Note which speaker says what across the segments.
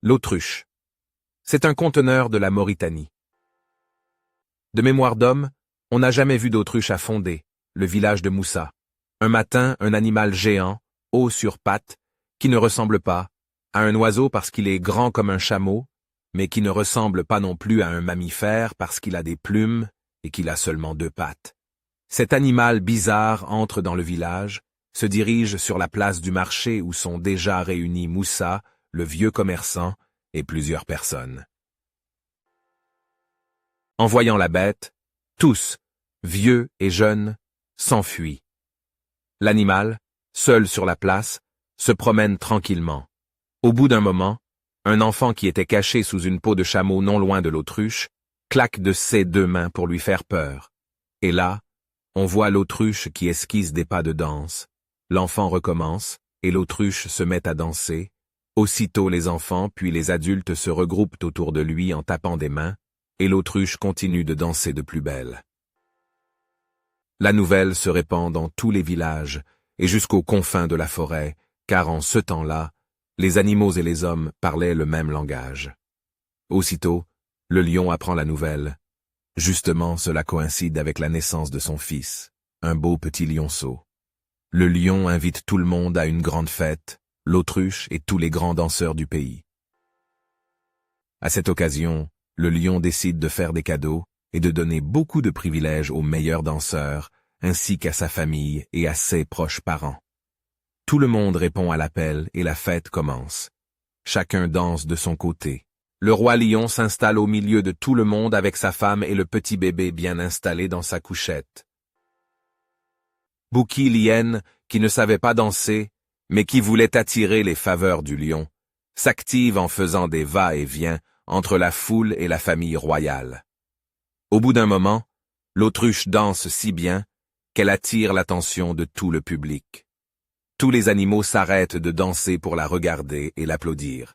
Speaker 1: L'autruche. C'est un conteneur de la Mauritanie. De mémoire d'homme, on n'a jamais vu d'autruche à Fondé, le village de Moussa. Un matin, un animal géant, haut sur pattes, qui ne ressemble pas à un oiseau parce qu'il est grand comme un chameau, mais qui ne ressemble pas non plus à un mammifère parce qu'il a des plumes et qu'il a seulement 2 pattes. Cet animal bizarre entre dans le village, se dirige sur la place du marché où sont déjà réunis Moussa, le vieux commerçant, et plusieurs personnes. En voyant la bête, tous, vieux et jeunes, s'enfuient. L'animal, seul sur la place, se promène tranquillement. Au bout d'un moment, un enfant qui était caché sous une peau de chameau non loin de l'autruche, claque de ses 2 mains pour lui faire peur. Et là, on voit l'autruche qui esquisse des pas de danse. L'enfant recommence, et l'autruche se met à danser. Aussitôt les enfants puis les adultes se regroupent autour de lui en tapant des mains, et l'autruche continue de danser de plus belle. La nouvelle se répand dans tous les villages, et jusqu'aux confins de la forêt, car en ce temps-là, les animaux et les hommes parlaient le même langage. Aussitôt, le lion apprend la nouvelle. Justement, cela coïncide avec la naissance de son fils, un beau petit lionceau. Le lion invite tout le monde à une grande fête, l'autruche et tous les grands danseurs du pays. À cette occasion, le lion décide de faire des cadeaux et de donner beaucoup de privilèges aux meilleurs danseurs, ainsi qu'à sa famille et à ses proches parents. Tout le monde répond à l'appel et la fête commence. Chacun danse de son côté. Le roi lion s'installe au milieu de tout le monde avec sa femme et le petit bébé bien installé dans sa couchette. Bouki l'hyène, qui ne savait pas danser, mais qui voulait attirer les faveurs du lion, s'active en faisant des va-et-vient entre la foule et la famille royale. Au bout d'un moment, l'autruche danse si bien qu'elle attire l'attention de tout le public. Tous les animaux s'arrêtent de danser pour la regarder et l'applaudir.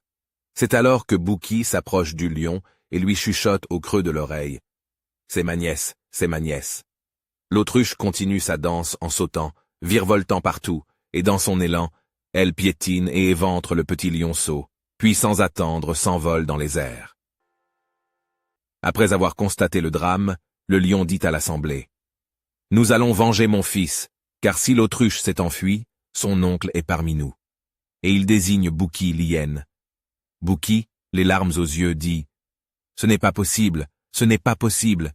Speaker 1: C'est alors que Bouki s'approche du lion et lui chuchote au creux de l'oreille. « C'est ma nièce, c'est ma nièce. » L'autruche continue sa danse en sautant, virevoltant partout, et dans son élan, elle piétine et éventre le petit lionceau, puis sans attendre s'envole dans les airs. Après avoir constaté le drame, le lion dit à l'assemblée: « Nous allons venger mon fils, car si l'autruche s'est enfuie, son oncle est parmi nous. » Et il désigne Bouki l'hyène. Bouki, les larmes aux yeux, dit: « Ce n'est pas possible, ce n'est pas possible.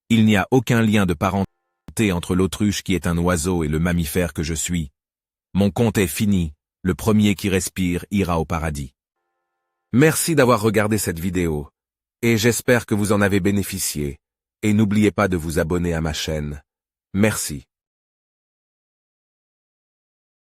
Speaker 1: Il n'y a aucun lien de parenté entre l'autruche qui est un oiseau et le mammifère que je suis. Mon compte est fini, le premier qui respire ira au paradis. » Merci d'avoir regardé cette vidéo, et j'espère que vous en avez bénéficié, et n'oubliez pas de vous abonner à ma chaîne. Merci.